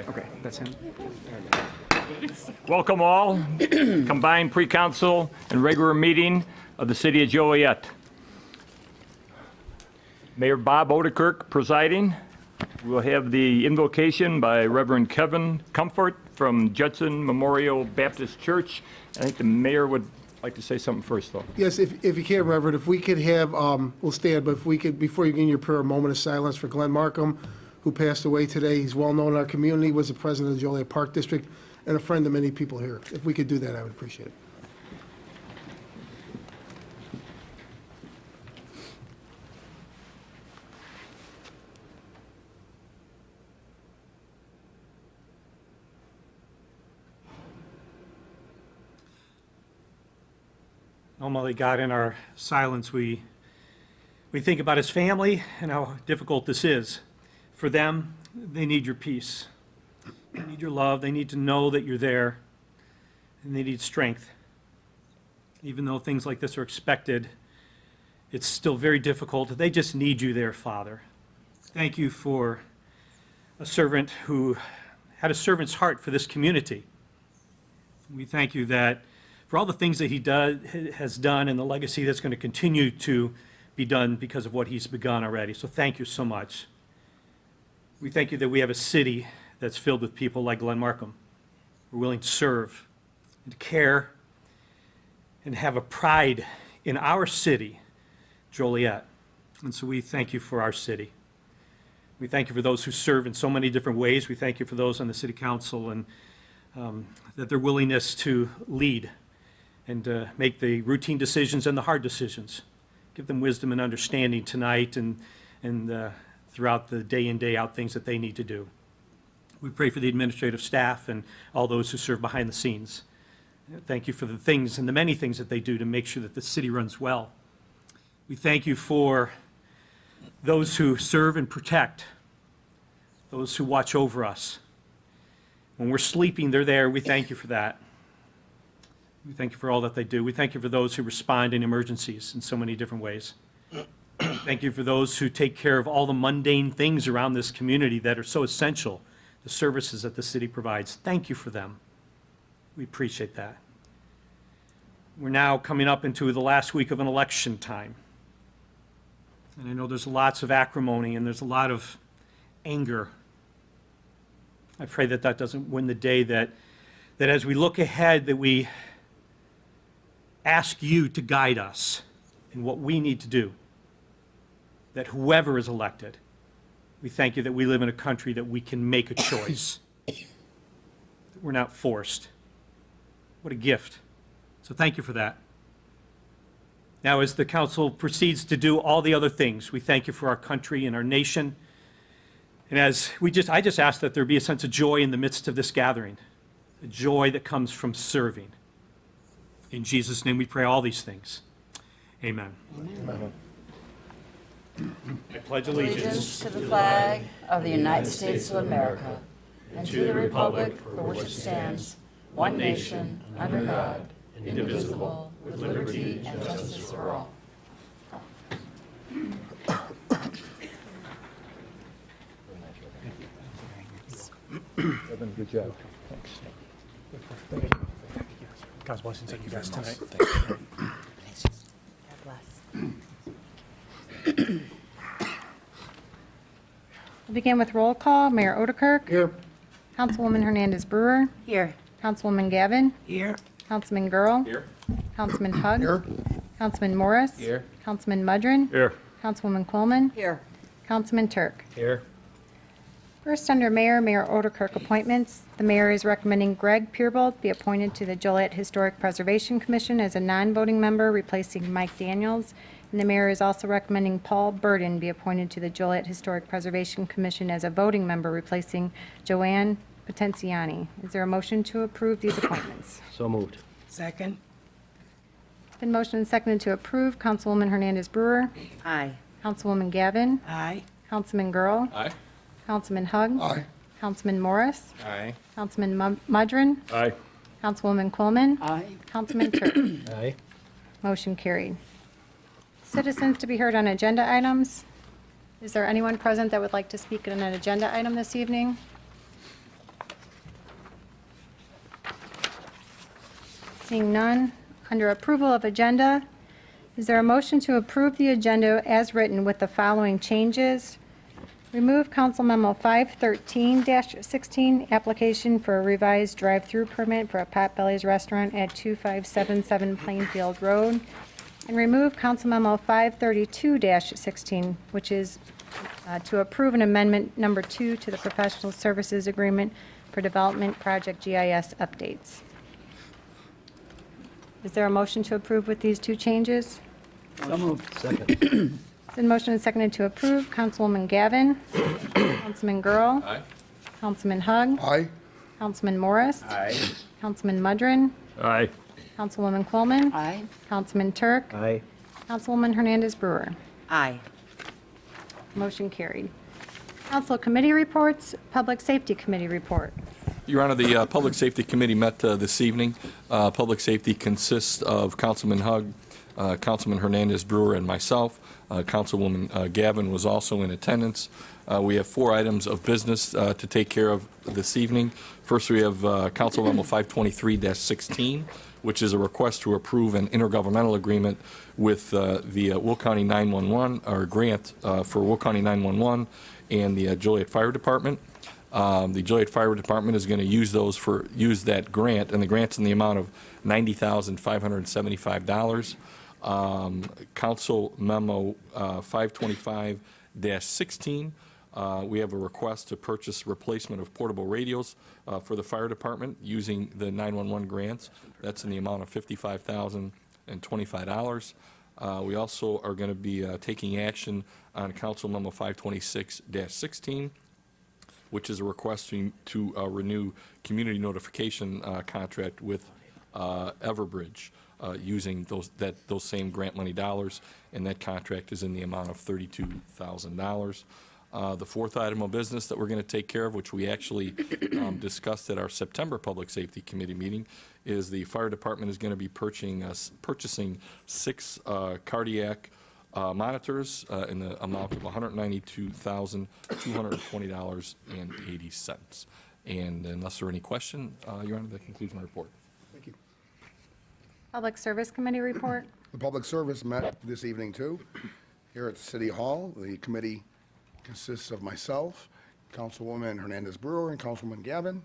Okay, that's him. Welcome all, combined pre-council and regular meeting of the city of Joliet. Mayor Bob Odekirk presiding. We'll have the invocation by Reverend Kevin Comfort from Judson Memorial Baptist Church. I think the mayor would like to say something first, though. Yes, if you can, Reverend, if we could have, we'll stand, but if we could, before you begin your prayer, a moment of silence for Glenn Markham, who passed away today. He's well-known in our community, was the president of the Joliet Park District, and a friend of many people here. If we could do that, I would appreciate it. Normally, God, in our silence, we think about his family and how difficult this is. For them, they need your peace. They need your love. They need to know that you're there. And they need strength. Even though things like this are expected, it's still very difficult. They just need you there, Father. Thank you for a servant who had a servant's heart for this community. We thank you that for all the things that he has done and the legacy that's going to continue to be done because of what he's begun already. So thank you so much. We thank you that we have a city that's filled with people like Glenn Markham, who are willing to serve and to care and have a pride in our city, Joliet. And so we thank you for our city. We thank you for those who serve in so many different ways. We thank you for those on the city council and that their willingness to lead and make the routine decisions and the hard decisions. Give them wisdom and understanding tonight and throughout the day in, day out things that they need to do. We pray for the administrative staff and all those who serve behind the scenes. Thank you for the things and the many things that they do to make sure that the city runs well. We thank you for those who serve and protect, those who watch over us. When we're sleeping, they're there. We thank you for that. We thank you for all that they do. We thank you for those who respond in emergencies in so many different ways. Thank you for those who take care of all the mundane things around this community that are so essential, the services that the city provides. Thank you for them. We appreciate that. We're now coming up into the last week of an election time. And I know there's lots of acrimony and there's a lot of anger. I pray that that doesn't win the day, that as we look ahead, that we ask you to guide us in what we need to do, that whoever is elected, we thank you that we live in a country that we can make a choice, that we're not forced. What a gift. So thank you for that. Now, as the council proceeds to do all the other things, we thank you for our country and our nation. And I just ask that there be a sense of joy in the midst of this gathering, a joy that comes from serving. In Jesus' name we pray all these things. Amen. Amen. I pledge allegiance to the flag of the United States of America and to the republic for which it stands, one nation, under God, indivisible, with liberty and justice for all. Good job. Thanks. God's blessings on you guys tonight. God bless. We'll begin with roll call. Mayor Odekirk. Here. Councilwoman Hernandez Brewer. Here. Councilwoman Gavin. Here. Councilman Girl. Here. Councilman Hug. Here. Councilman Morris. Here. Councilman Mudrin. Here. Councilwoman Coleman. Here. Councilman Turk. Here. First, under Mayor Odekirk appointments, the mayor is recommending Greg Peerbold be appointed to the Joliet Historic Preservation Commission as a non-voting member, replacing Mike Daniels. And the mayor is also recommending Paul Burden be appointed to the Joliet Historic Preservation Commission as a voting member, replacing Joanne Potenziani. Is there a motion to approve these appointments? So moved. Second. Been motioned and seconded to approve. Councilwoman Hernandez Brewer. Aye. Councilwoman Gavin. Aye. Councilman Girl. Aye. Councilman Hug. Aye. Councilman Morris. Aye. Councilman Mudrin. Aye. Councilwoman Coleman. Aye. Councilman Turk. Aye. Motion carried. Citizens to be heard on agenda items. Is there anyone present that would like to speak on an agenda item this evening? Seeing none, under approval of agenda, is there a motion to approve the agenda as written with the following changes? Remove Council Memo 513-16, application for a revised drive-through permit for a Potbelly's Restaurant at 2577 Plainfield Road. And remove Council Memo 532-16, which is to approve an amendment number 2 to the professional services agreement for development project GIS updates. Is there a motion to approve with these two changes? So moved. Second. It's been motioned and seconded to approve. Councilwoman Gavin. Councilman Girl. Aye. Councilman Hug. Aye. Councilman Morris. Aye. Councilman Mudrin. Aye. Councilwoman Coleman. Aye. Councilman Turk. Aye. Councilwoman Hernandez Brewer. Aye. Motion carried. Council committee reports. Public Safety Committee report. Your Honor, the Public Safety Committee met this evening. Public Safety consists of Councilman Hug, Councilman Hernandez Brewer, and myself. Councilwoman Gavin was also in attendance. We have 4 items of business to take care of this evening. First, we have Council Memo 523-16, which is a request to approve an intergovernmental agreement with the Will County 911, or grant for Will County 911 and the Joliet Fire Department. The Joliet Fire Department is going to use that grant, and the grant's in the amount of $90,575. Council Memo 525-16, we have a request to purchase replacement of portable radios for the fire department using the 911 grants. That's in the amount of $55,025. We also are going to be taking action on Council Memo 526-16, which is a request to renew community notification contract with Everbridge using those same grant money dollars, and that contract is in the amount of $32,000. The 4th item of business that we're going to take care of, which we actually discussed at our September Public Safety Committee meeting, is the fire department is going to be purchasing 6 cardiac monitors in the amount of $192,220.80. And unless there are any questions, Your Honor, that concludes my report. Thank you. Public Service Committee report. The Public Service met this evening, too, here at City Hall. The committee consists of myself, Councilwoman Hernandez Brewer, and Councilwoman Gavin.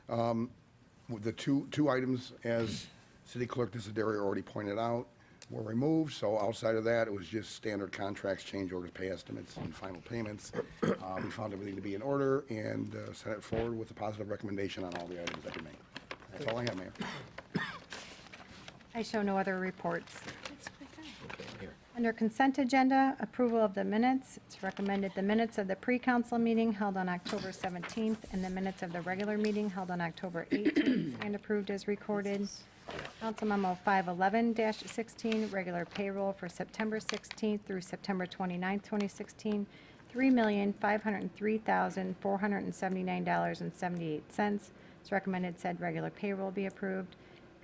With the two items, as City Clerk Desideri already pointed out, were removed. So outside of that, it was just standard contracts, change orders, pay estimates, and final payments. We found everything to be in order and sent it forward with a positive recommendation on all the items that remain. That's all I have, Mayor. I show no other reports. Under consent agenda, approval of the minutes. It's recommended the minutes of the pre-council meeting held on October 17th and the minutes of the regular meeting held on October 18th and approved as recorded. Council Memo 511-16, regular payroll for September 16th through September 29th, 2016, $3,503,479.78. It's recommended said regular payroll be approved.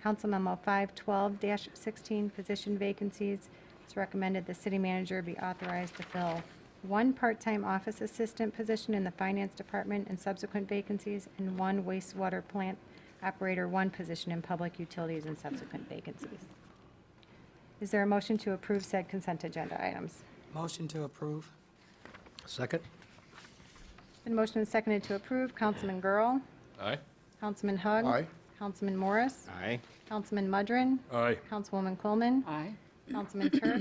Council Memo 512-16, position vacancies. It's recommended the city manager be authorized to fill 1 part-time office assistant position in the finance department and subsequent vacancies, and 1 wastewater plant operator 1 position in public utilities and subsequent vacancies. Is there a motion to approve said consent agenda items? Motion to approve. Second. It's been motioned and seconded to approve. Councilman Girl. Aye. Councilman Hug. Aye. Councilman Morris. Aye. Councilman Mudrin. Aye. Councilwoman Coleman. Aye. Councilman Turk.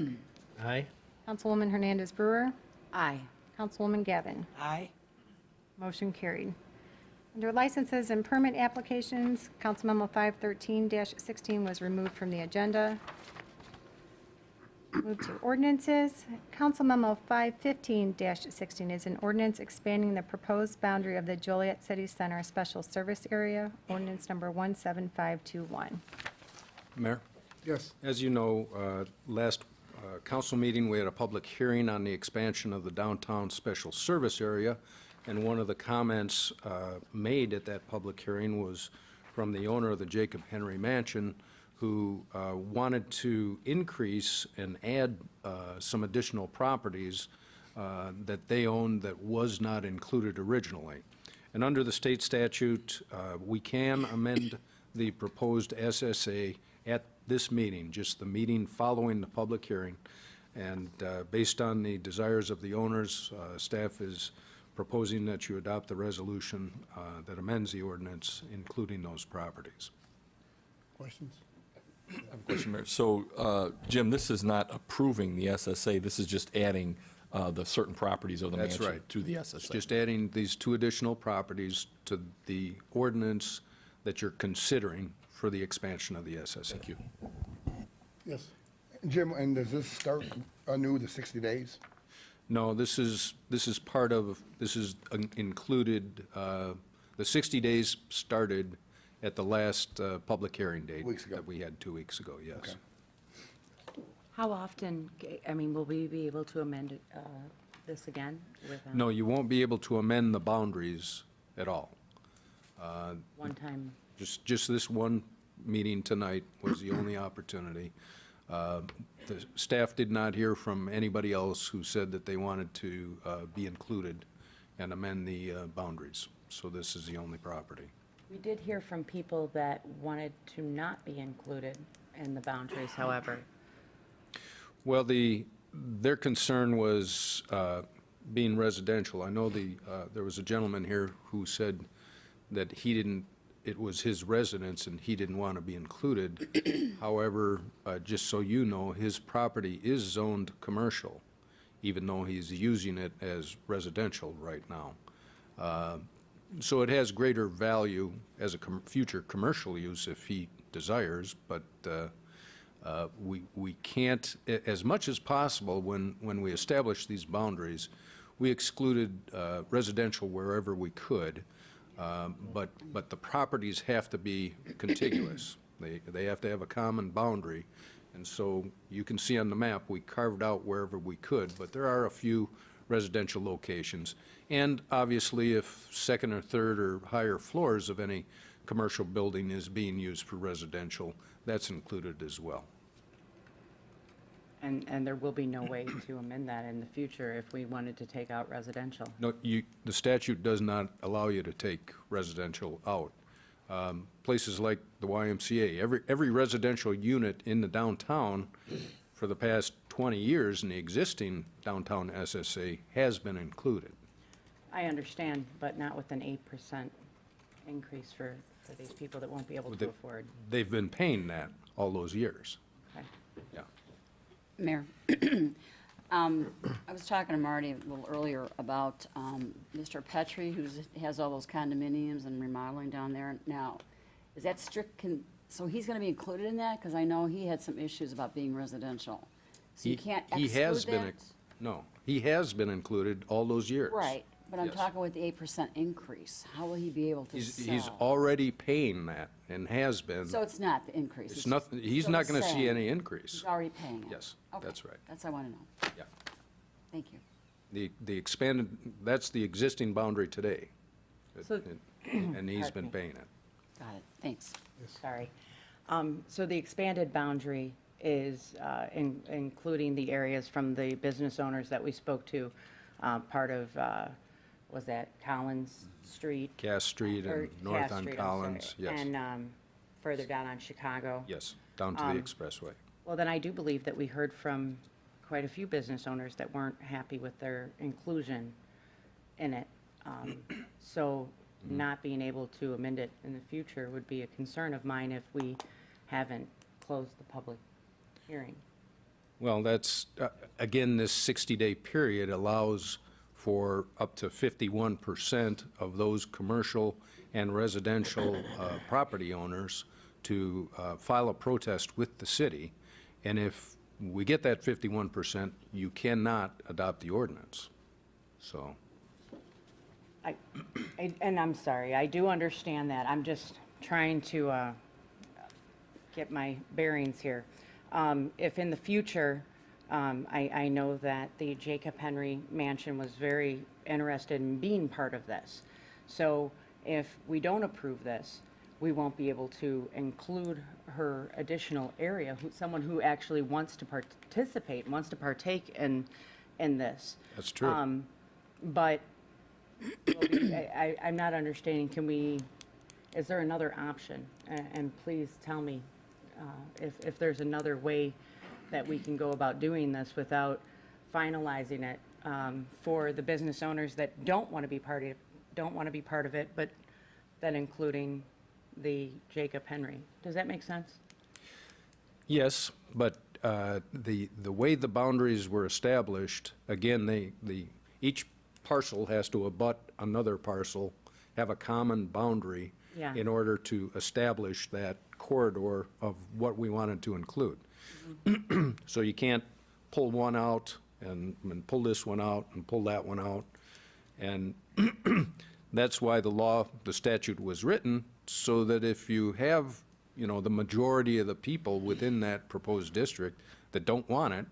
Aye. Councilwoman Hernandez Brewer. Aye. Councilwoman Gavin. Aye. Motion carried. Under licenses and permit applications, Council Memo 513-16 was removed from the agenda. Move to ordinances. Council Memo 515-16 is an ordinance expanding the proposed boundary of the Joliet City Center Special Service Area, ordinance number 17521. Mayor, Yes. as you know, last council meeting, we had a public hearing on the expansion of the downtown special service area, and one of the comments made at that public hearing was from the owner of the Jacob Henry Mansion, who wanted to increase and add some additional properties that they owned that was not included originally. And under the state statute, we can amend the proposed SSA at this meeting, just the meeting following the public hearing. And based on the desires of the owners, staff is proposing that you adopt the resolution that amends the ordinance, including those properties. Questions? I have a question, Mayor. So, Jim, this is not approving the SSA, this is just adding the certain properties of the That's mansion right. to the It's SSA. just adding these 2 additional properties to the ordinance that you're considering for the expansion of the SSA. Thank you. Yes. Jim, and does this start anew, the 60 days? No, this is part of, this is included, the 60 days started at the last public hearing date. Weeks ago. That we had 2 weeks ago, yes. Okay. How often, I mean, will we be able to amend this again with No, you won't be able to amend the boundaries at all. one time? Just this one meeting tonight was the only opportunity. The staff did not hear from anybody else who said that they wanted to be included and amend the boundaries. So this is the only property. We did hear from people that wanted to not be included in the boundaries, however. Well, their concern was being residential. I know there was a gentleman here who said that it was his residence and he didn't want to be included. However, just so you know, his property is zoned commercial, even though he's using it as residential right now. So it has greater value as a future commercial use if he desires, but we can't, as much as possible, when we established these boundaries, we excluded residential wherever we could, but the properties have to be contiguous. They have to have a common boundary, and so you can see on the map, we carved out wherever we could, but there are a few residential locations. And obviously, if second or third or higher floors of any commercial building is being used for residential, that's included as well. And there will be no way to amend that in the future if we wanted to take out residential. No, the statute does not allow you to take residential out. Places like the YMCA, every residential unit in the downtown for the past 20 years in the existing downtown SSA has been included. I understand, but not with an 8% increase for these people that won't be able to afford. They've been paying that all those years, Okay. yeah. Mayor, I was talking to Marty a little earlier about Mr. Petrie, who has all those condominiums and remodeling down there. Now, is that strict, so he's going to be included in that? Because I know he had some issues about being residential. So you can't He has exclude been, that? no, he has been included all those years. Right, but I'm Yes. talking with the 8% increase. How will he be able to sell? He's already paying that and has been. So it's not the increase? It's nothing, he's still not the going to see same. any increase. He's already paying it? Yes, Okay, that's right. That's what I want to know. Yeah. Thank you. The expanded, that's the existing boundary today. So- And he's Pardon been me. paying it. Got it, thanks. Sorry. So the expanded boundary is including the areas from the business owners that we spoke to, part of, was that Collins Street? Cass Street Or and north Cass on Street, I'm Collins, sorry. yes, And further down on Chicago? yes, down to the expressway. Well, then I do believe that we heard from quite a few business owners that weren't happy with their inclusion in it. So not being able to amend it in the future would be a concern of mine if we haven't closed the public hearing. Well, that's, again, this 60-day period allows for up to 51% of those commercial and residential property owners to file a protest with the city. And if we get that 51%, you cannot adopt the ordinance. So, And I'm sorry, I do understand that. I'm just trying to get my bearings here. If in the future, I know that the Jacob Henry Mansion was very interested in being part of this. So if we don't approve this, we won't be able to include her additional area, someone who actually wants to participate, wants to partake in this. that's true. But I'm not understanding, is there another option? And please tell me, if there's another way that we can go about doing this without finalizing it for the business owners that don't want to be part of it, but then including the Jacob Henry. Does that make sense? Yes, but the way the boundaries were established, again, each parcel has to abut another parcel, have a common boundary Yeah. in order to establish that corridor of what we wanted to include. So you can't pull one out and pull this one out and pull that one out. And that's why the statute was written, so that if you have, the majority of the people within that proposed district that don't want it,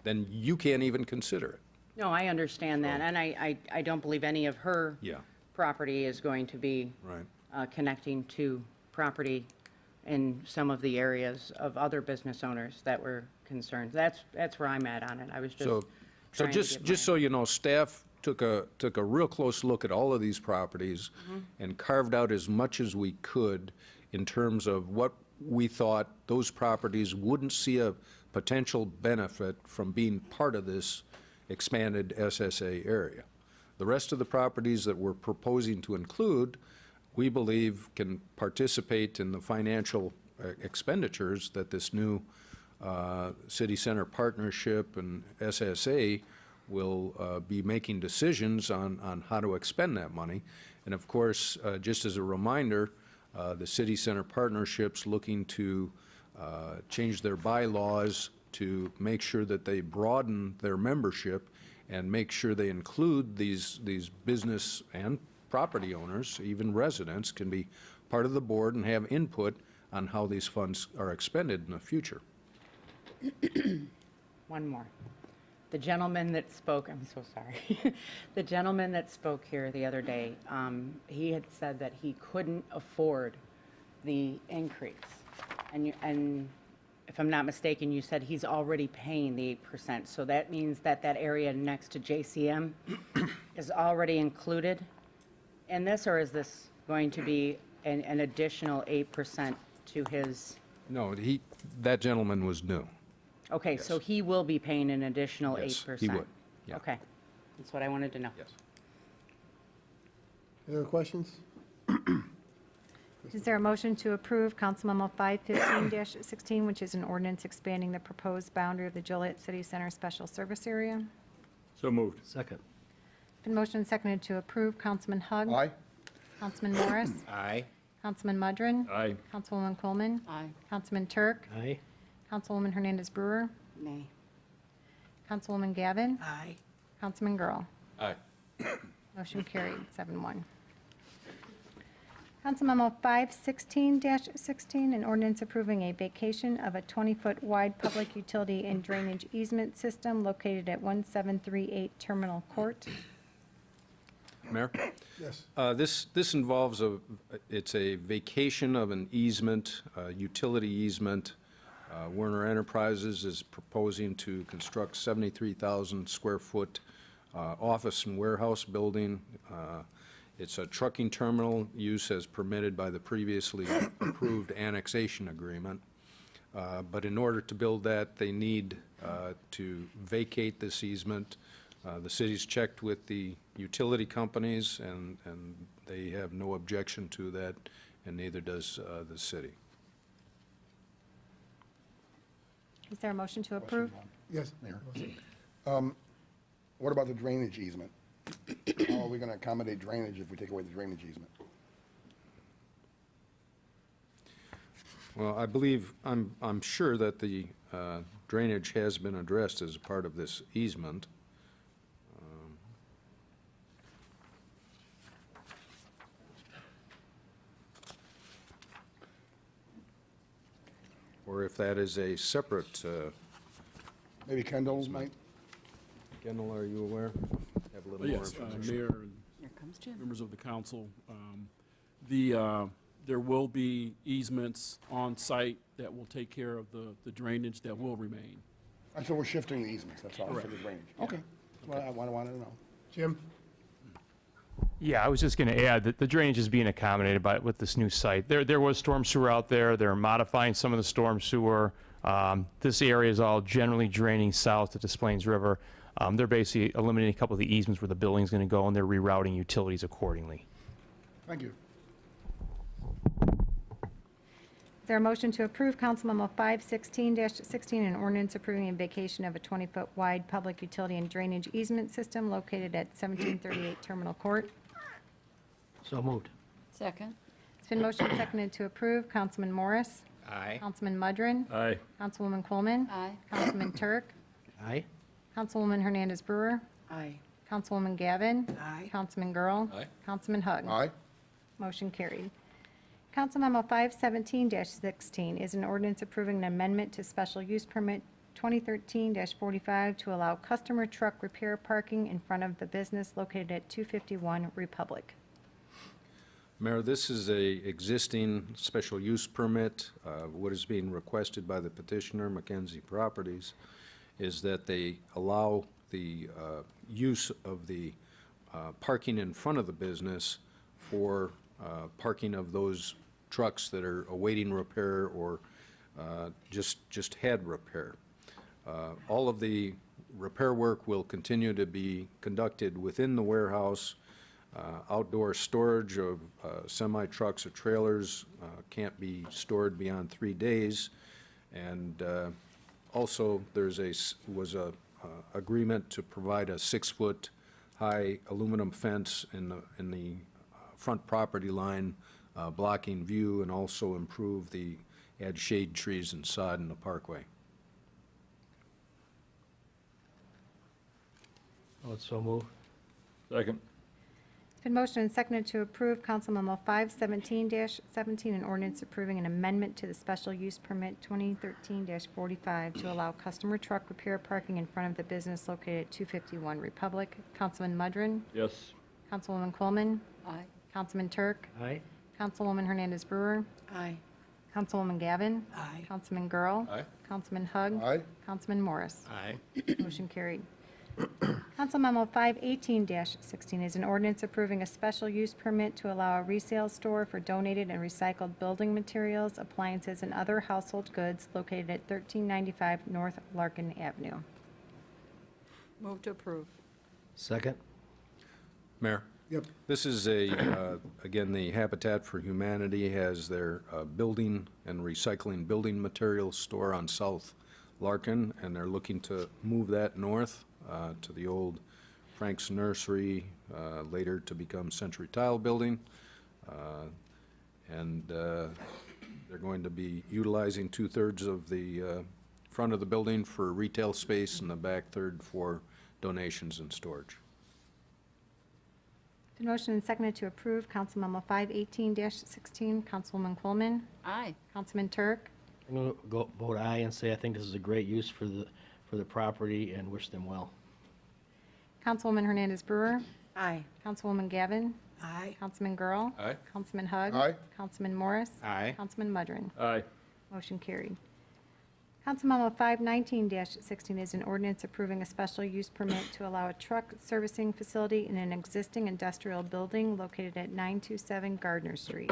then you can't even consider it. No, I understand that, and I don't believe any of her Yeah. property is going to be Right. connecting to property in some of the areas of other business owners that were concerned. That's where I'm at on it. I was just So trying to just get so you know, staff took a real close look at all of these properties and carved out as much as we could in terms of what we thought those properties wouldn't see a potential benefit from being part of this expanded SSA area. The rest of the properties that we're proposing to include, we believe can participate in the financial expenditures that this new city center partnership and SSA will be making decisions on how to expend that money. And of course, just as a reminder, the city center partnership's looking to change their bylaws to make sure that they broaden their membership and make sure they include these business and property owners, even residents, can be part of the board and have input on how these funds are expended in the future. One more. The gentleman that spoke, I'm so sorry. The gentleman that spoke here the other day, he had said that he couldn't afford the increase. And if I'm not mistaken, you said he's already paying the 8%. So that means that that area next to JCM is already included in this, or is this going to be an additional 8% to his? No, that gentleman was new. Okay, so he will be paying an additional 8%? Yes, he would, yeah. Okay, that's what I wanted to know. Yes. Any other questions? Is there a motion to approve Council Memo 515-16, which is an ordinance expanding the proposed boundary of the Joliet City Center Special Service Area? So moved. Second. Been motioned and seconded to approve. Councilman Hug? Aye. Councilman Morris? Aye. Councilman Mudrin? Aye. Councilwoman Coleman? Aye. Councilman Turk? Aye. Councilwoman Hernandez Brewer? Nay. Councilwoman Gavin? Aye. Councilman Girl? Aye. Motion carried, 7-1. Council Memo 516-16, an ordinance approving a vacation of a 20-foot wide public utility and drainage easement system located at 1738 Terminal Court. Mayor? Yes. This involves it's a vacation of an easement, utility easement. Werner Enterprises is proposing to construct 73,000 square foot office and warehouse building. It's a trucking terminal use as permitted by the previously approved annexation agreement. But in order to build that, they need to vacate this easement. The city's checked with the utility companies, and they have no objection to that, and neither does the city. Is there a motion to approve? Yes, Mayor. What about the drainage easement? How are we going to accommodate drainage if we take away the drainage easement? Well, I believe, I'm sure that the drainage has been addressed as a part of this easement. Or if that is a separate, Maybe Kendall might? Kendall, are you aware? Have a little more Yes, information. Mayor and Here comes Jim. members of the council. There will be easements on site that will take care of the drainage that will remain. So we're shifting the easements, that's all, for the drainage. Okay. Well, I wanted to know. Jim? Yeah, I was just going to add that the drainage is being accommodated with this new site. There was storm sewer out there. They're modifying some of the storm sewer. This area is all generally draining south to Des Plaines River. They're basically eliminating a couple of the easements where the building's going to go, and they're rerouting utilities accordingly. Thank you. Is there a motion to approve Council Memo 516-16, an ordinance approving a vacation of a 20-foot wide public utility and drainage easement system located at 1738 Terminal Court? So moved. Second? It's been motioned and seconded to approve. Councilman Morris? Aye. Councilman Mudrin? Aye. Councilwoman Coleman? Aye. Councilman Turk? Aye. Councilwoman Hernandez Brewer? Aye. Councilwoman Gavin? Aye. Councilman Girl? Aye. Councilman Hug? Aye. Motion carried. Council Memo 517-16 is an ordinance approving an amendment to special use permit 2013-45 to allow customer truck repair parking in front of the business located at 251 Republic. Mayor, this is a existing special use permit. What is being requested by the petitioner, Mackenzie Properties, is that they allow the use of the parking in front of the business for parking of those trucks that are awaiting repair or just had repair. All of the repair work will continue to be conducted within the warehouse. Outdoor storage of semi-trucks or trailers can't be stored beyond 3 days. And also, was a agreement to provide a 6-foot high aluminum fence in the front property line, blocking view, and also add shade trees and sod in the parkway. So moved. Second. It's been motioned and seconded to approve Council Memo 517-17, an ordinance approving an amendment to the special use permit 2013-45 to allow customer truck repair parking in front of the business located at 251 Republic. Councilman Mudrin? Yes. Councilwoman Coleman? Aye. Councilman Turk? Aye. Councilwoman Hernandez Brewer? Aye. Councilwoman Gavin? Aye. Councilman Girl? Aye. Councilman Hug? Aye. Councilman Morris? Aye. Motion carried. Council Memo 518-16 is an ordinance approving a special use permit to allow a resale store for donated and recycled building materials, appliances, and other household goods located at 1395 North Larkin Avenue. Move to approve. Second. Mayor? Yep. This is again, the Habitat for Humanity has their building and recycling building materials store on South Larkin, and they're looking to move that north to the old Frank's Nursery, later to become Century Tile Building. And they're going to be utilizing 2/3 of the front of the building for retail space and the back third for donations and storage. Been motioned and seconded to approve Council Memo 518-16. Councilwoman Coleman? Aye. Councilman Turk? I'm going to vote aye and say I think this is a great use for the property and wish them well. Councilwoman Hernandez Brewer? Aye. Councilwoman Gavin? Aye. Councilman Girl? Aye. Councilman Hug? Aye. Councilman Morris? Aye. Councilman Mudrin? Aye. Motion carried. Council Memo 519-16 is an ordinance approving a special use permit to allow a truck servicing facility in an existing industrial building located at 927 Gardner Street.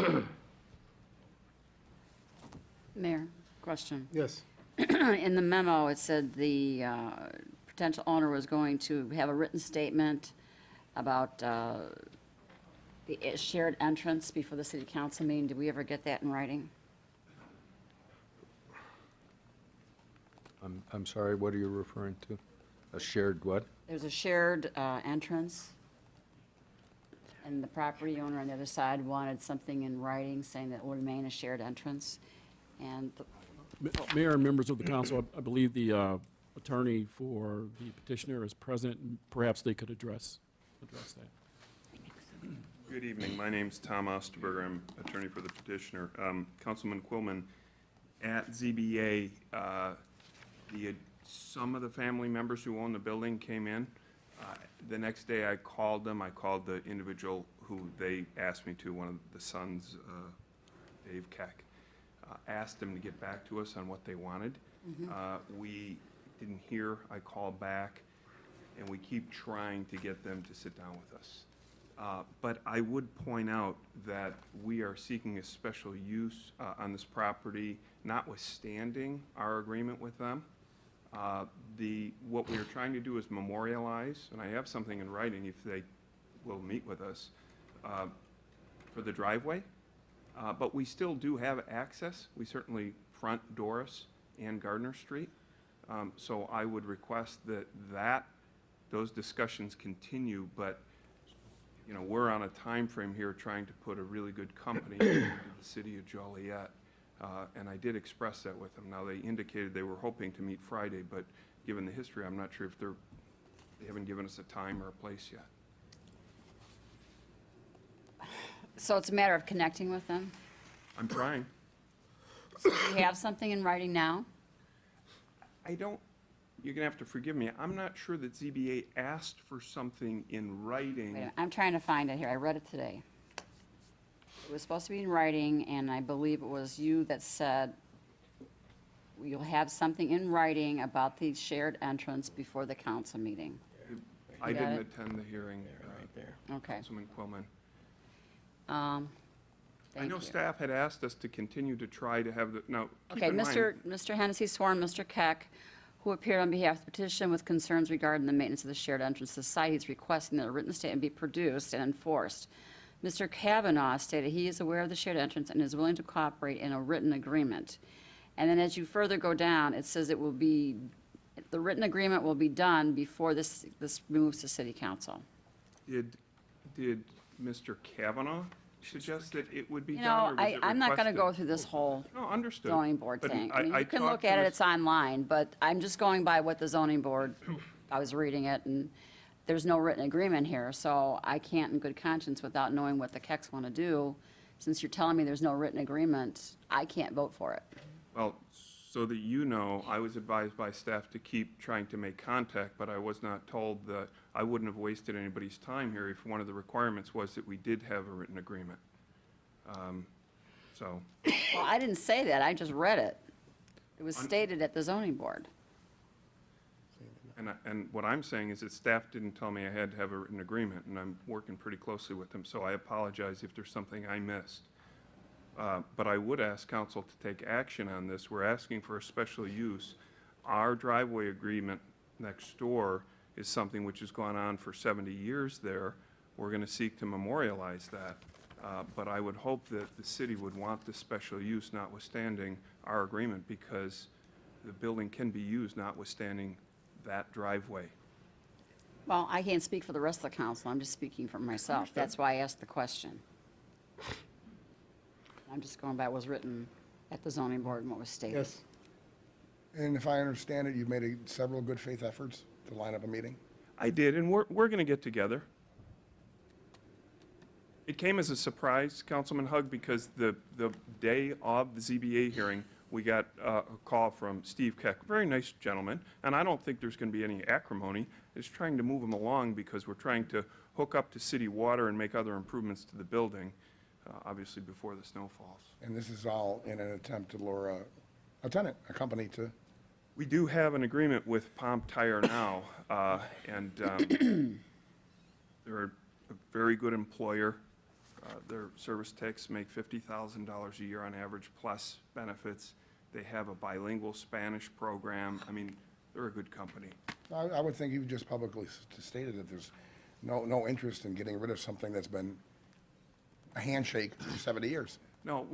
Mayor, question. Yes. In the memo, it said the potential owner was going to have a written statement about the shared entrance before the city council meeting. Did we ever get that in writing? I'm sorry, what are you referring to? A shared what? There's a shared entrance, and the property owner on the other side wanted something in writing saying that it will remain a shared entrance. And Mayor and members of the council, I believe the attorney for the petitioner is present, and perhaps they could address that. Good evening. My name's Tom Osterberger. I'm attorney for the petitioner. Councilman Quillman, at ZBA, some of the family members who own the building came in. The next day I called them. I called the individual who they asked me to, one of the sons, Dave Keck. Asked them to get back to us on what they wanted. We didn't hear. I called back, and we keep trying to get them to sit down with us. But I would point out that we are seeking a special use on this property, notwithstanding our agreement with them. What we are trying to do is memorialize, and I have something in writing if they will meet with us, for the driveway. But we still do have access. We certainly front Doris and Gardner Street. So I would request that those discussions continue, but, you know, we're on a time frame here trying to put a really good company into the city of Joliet. And I did express that with them. Now, they indicated they were hoping to meet Friday, but given the history, I'm not sure if they haven't given us a time or a place yet. So it's a matter of connecting with them? I'm trying. So do you have something in writing now? I don't, you're gonna have to forgive me. I'm not sure that ZBA asked for something in Wait a writing. minute, I'm trying to find it here. I read it today. It was supposed to be in writing, and I believe it was you that said you'll have something in writing about the shared entrance before the council meeting. I got didn't it? attend the hearing, Right there. Okay. Councilman Quillman. Thank I know you. staff had asked us to continue to try to have the, now, keep Okay, in mind. Mr. Hennessy sworn, Mr. Keck, who appeared on behalf of the petition with concerns regarding the maintenance of the shared entrance to the site, he's requesting that a written statement be produced and enforced. Mr. Kavanaugh stated he is aware of the shared entrance and is willing to cooperate in a written agreement. And then as you further go down, it says it will be, the written agreement will be done before this moves to city council. Did Mr. Kavanaugh suggest that it would be You done, know, or was it I'm not gonna go requested? through this whole No, understood. zoning board But thing. I mean, you can talked look to at it, Ms. it's online, but I'm just going by what the zoning board, I was reading it, and there's no written agreement here, so I can't in good conscience, without knowing what the Kecks want to do, since you're telling me there's no written agreement, I can't vote for it. Well, so that you know, I was advised by staff to keep trying to make contact, but I was not told that I wouldn't have wasted anybody's time here if one of the requirements was that we did have a written agreement. So, Well, I didn't say that, I just read it. It was stated at the zoning board. and what I'm saying is that staff didn't tell me I had to have a written agreement, and I'm working pretty closely with them, so I apologize if there's something I missed. But I would ask council to take action on this. We're asking for a special use. Our driveway agreement next door is something which has gone on for 70 years there. We're going to seek to memorialize that. But I would hope that the city would want the special use notwithstanding our agreement, because the building can be used notwithstanding that driveway. Well, I can't speak for the rest of the council, I'm just speaking for myself. Understood. That's why I asked the question. I'm just going by what was written at the zoning board and what was stated. Yes. And if I understand it, you've made several good faith efforts to line up a meeting? I did, and we're going to get together. It came as a surprise, Councilman Hug, because the day of the ZBA hearing, we got a call from Steve Keck, very nice gentleman, and I don't think there's going to be any acrimony. It's trying to move him along because we're trying to hook up to city water and make other improvements to the building, obviously before the snow falls. And this is all in an attempt to lure a tenant, a company to, We do have an agreement with Palm Tire now, and they're a very good employer. Their service techs make $50,000 a year on average, plus benefits. They have a bilingual Spanish program. I mean, they're a good company. I would think you've just publicly stated that there's no interest in getting rid of something that's been a handshake for 70 years. No,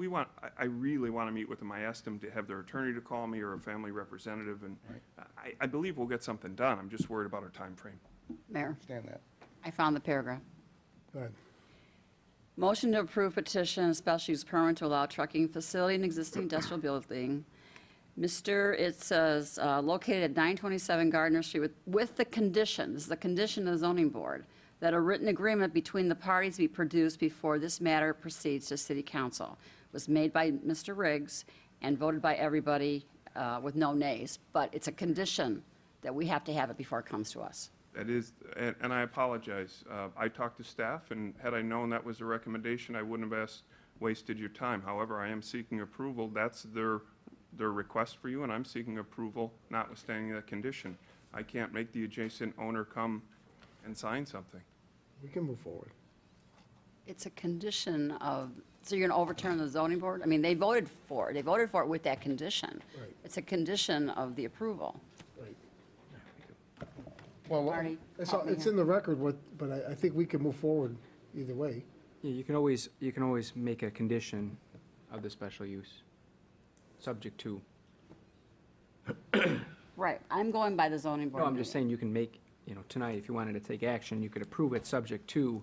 I really want to meet with them. I asked them to have their attorney to call me or a family representative, and I believe we'll get something done. I'm just worried about our time frame. Mayor, Understand that. I found the paragraph. Go ahead. Motion to approve petition, special use permit to allow trucking facility in existing industrial building. It says, located at 927 Gardner Street with the condition, this is the condition of the zoning board, that a written agreement between the parties be produced before this matter proceeds to city council. It was made by Mr. Riggs and voted by everybody with no nays, but it's a condition that we have to have it before it comes to us. That is, and I apologize. I talked to staff, and had I known that was a recommendation, I wouldn't have wasted your time. However, I am seeking approval. That's their request for you, and I'm seeking approval notwithstanding that condition. I can't make the adjacent owner come and sign something. We can move forward. it's a condition of, so you're going to overturn the zoning board? I mean, they voted for it with that condition. Right. It's a condition of the approval. Right. Well, Marty, it's, help me it's here. in the record, but I think we can move forward either way. Yeah, you can always make a condition of the special use, subject to. Right, I'm going by the zoning board. No, I'm just meeting. saying you can make, tonight, if you wanted to take action, you could approve it subject to.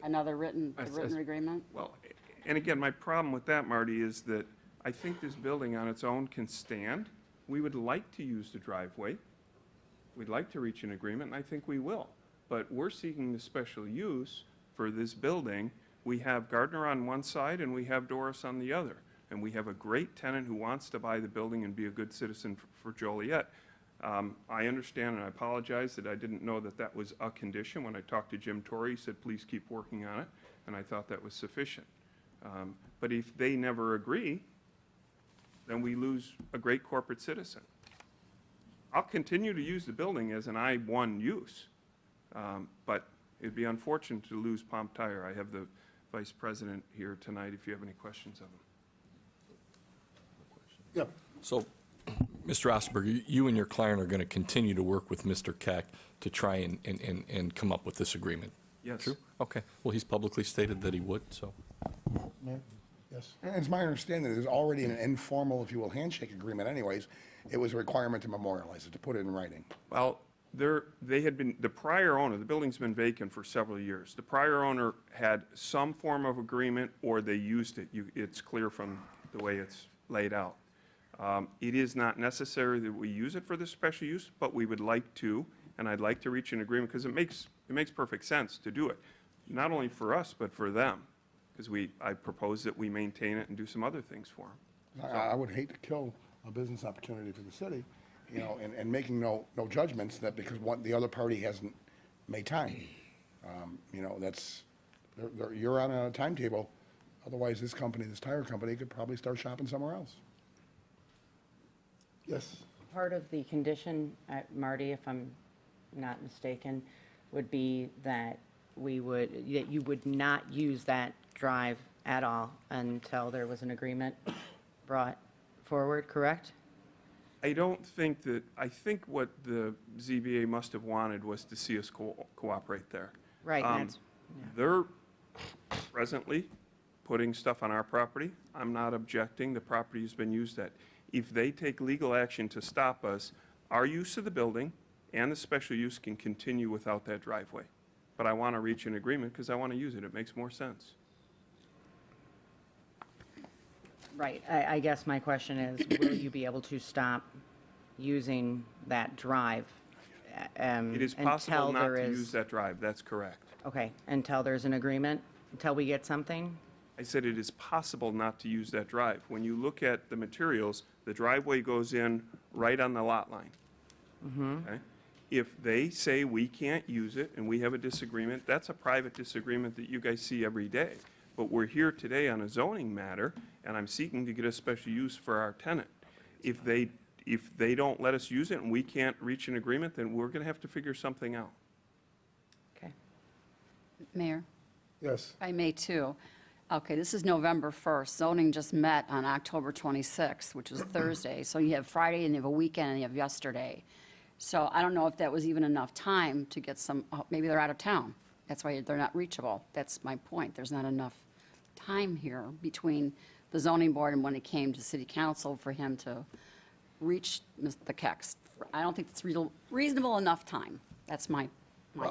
Another written agreement? Well, and again, my problem with that, Marty, is that I think this building on its own can stand. We would like to use the driveway. We'd like to reach an agreement, and I think we will. But we're seeking the special use for this building. We have Gardner on one side, and we have Doris on the other. And we have a great tenant who wants to buy the building and be a good citizen for Joliet. I understand, and I apologize that I didn't know that that was a condition. When I talked to Jim Torrey, he said, please keep working on it, and I thought that was sufficient. But if they never agree, then we lose a great corporate citizen. I'll continue to use the building as an I-1 use, but it'd be unfortunate to lose Pomp Tire. I have the vice president here tonight if you have any questions of him. Yep. So, Mr. Osberg, you and your client are going to continue to work with Mr. Keck to try and come up with this agreement? Yes. True? Okay. Well, he's publicly stated that he would, so. Yes. And it's my understanding there's already an informal, if you will, handshake agreement anyways. It was a requirement to memorialize it, to put it in writing. Well, they had been, the prior owner, the building's been vacant for several years. The prior owner had some form of agreement, or they used it. It's clear from the way it's laid out. It is not necessary that we use it for this special use, but we would like to, and I'd like to reach an agreement, because it makes perfect sense to do it, not only for us, but for them, because I propose that we maintain it and do some other things for them. I would hate to kill a business opportunity for the city, and making no judgments that because the other party hasn't made time. You're on a timetable. Otherwise, this tire company could probably start shopping somewhere else. Yes. Part of the condition, Marty, if I'm not mistaken, would be that that you would not use that drive at all until there was an agreement brought forward, correct? I don't think that, I think what the ZBA must have wanted was to see us cooperate there. Right, that's, They're presently putting stuff on our property. I'm not objecting. The property has been used at. If they take legal action to stop us, our use of the building and the special use can continue without that driveway. But I want to reach an agreement because I want to use it. It makes more sense. right. I guess my question is, will you be able to stop using that drive? It is possible not to use that drive. That's correct. Okay, until there's an agreement, until we get something? I said it is possible not to use that drive. When you look at the materials, the driveway goes in right on the lot line. Okay? If they say we can't use it and we have a disagreement, that's a private disagreement that you guys see every day. But we're here today on a zoning matter, and I'm seeking to get a special use for our tenant. If they don't let us use it and we can't reach an agreement, then we're going to have to figure something out. Okay. Mayor, Yes. if I may too. Okay, this is November 1st. Zoning just met on October 26th, which was Thursday. So you have Friday and you have a weekend and you have yesterday. So I don't know if that was even enough time to get some, maybe they're out of town. That's why they're not reachable. That's my point. There's not enough time here between the zoning board and when it came to city council for him to reach the Kecks. I don't think it's reasonable enough time. That's my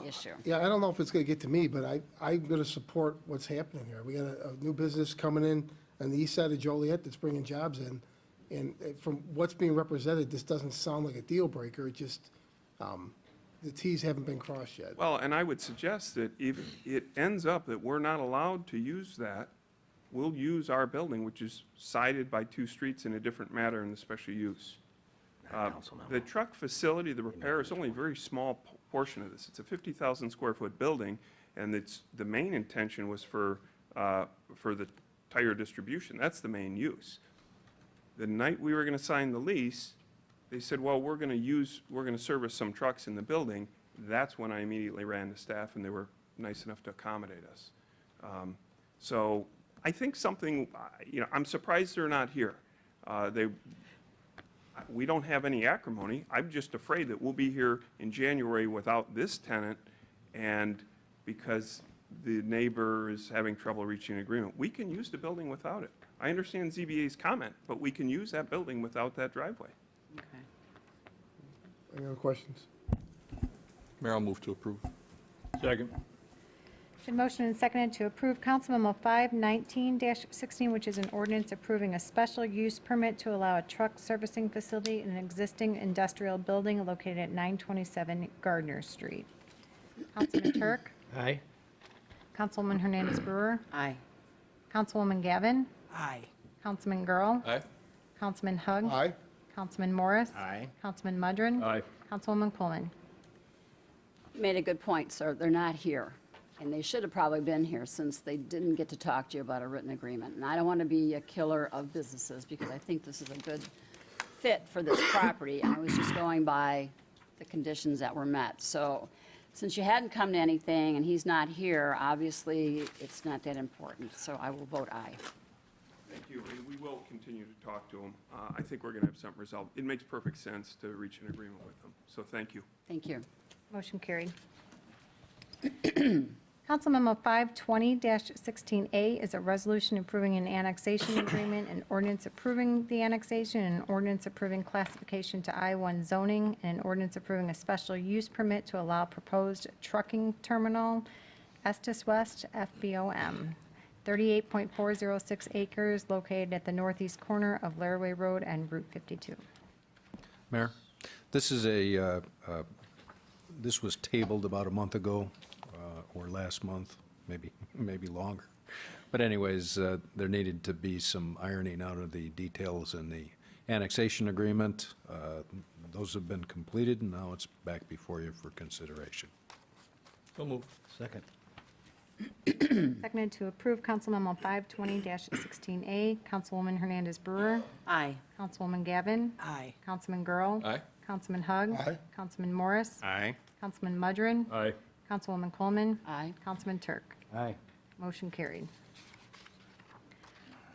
issue. Yeah, I don't know if it's going to get to me, but I'm going to support what's happening here. We got a new business coming in on the east side of Joliet that's bringing jobs in. And from what's being represented, this doesn't sound like a deal breaker. It just, the Ts haven't been crossed yet. Well, and I would suggest that if it ends up that we're not allowed to use that, we'll use our building, which is sided by two streets in a different manner in the special use. The truck facility, the repair is only a very small portion of this. It's a 50,000 square foot building, and the main intention was for the tire distribution. That's the main use. The night we were going to sign the lease, they said, well, we're going to service some trucks in the building. That's when I immediately ran to staff, and they were nice enough to accommodate us. So I think something, I'm surprised they're not here. We don't have any acrimony. I'm just afraid that we'll be here in January without this tenant, and because the neighbor is having trouble reaching an agreement, we can use the building without it. I understand ZBA's comment, but we can use that building without that driveway. Okay. Any other questions? Mayor, I'll move to approve. Second. Been motioned and seconded to approve Council Memo 519-16, which is an ordinance approving a special use permit to allow a truck servicing facility in an existing industrial building located at 927 Gardner Street. Councilman Turk, Aye. Councilwoman Hernandez Brewer, Aye. Councilwoman Gavin, Aye. Councilman Girl, Aye. Councilman Hug, Aye. Councilman Morris, Aye. Councilman Mudrin, Aye. Councilwoman Coleman. You made a good point, sir. They're not here. And they should have probably been here since they didn't get to talk to you about a written agreement. And I don't want to be a killer of businesses because I think this is a good fit for this property. And I was just going by the conditions that were met. So since you hadn't come to anything and he's not here, obviously it's not that important. So I will vote aye. Thank you, and we will continue to talk to them. I think we're going to have something resolved. It makes perfect sense to reach an agreement with them, so thank you. Thank you. Motion carried. Council Memo 520-16A is a resolution approving an annexation agreement, an ordinance approving the annexation, and an ordinance approving classification to I-1 zoning, and an ordinance approving a special use permit to allow proposed trucking terminal, Estes West, FBOM, 38.406 acres located at the northeast corner of Laraway Road and Route 52. Mayor, this is this was tabled about a month ago, or last month, maybe longer. But anyways, there needed to be some ironing out of the details in the annexation agreement. Those have been completed, and now it's back before you for consideration. So moved. Second. Seconded to approve Council Memo 520-16A. Councilwoman Hernandez Brewer. Aye. Councilwoman Gavin. Aye. Councilman Girl. Aye. Councilman Hug. Aye. Councilman Morris. Aye. Councilman Mudrin. Aye. Councilwoman Coleman. Aye. Councilman Turk. Aye. Motion carried.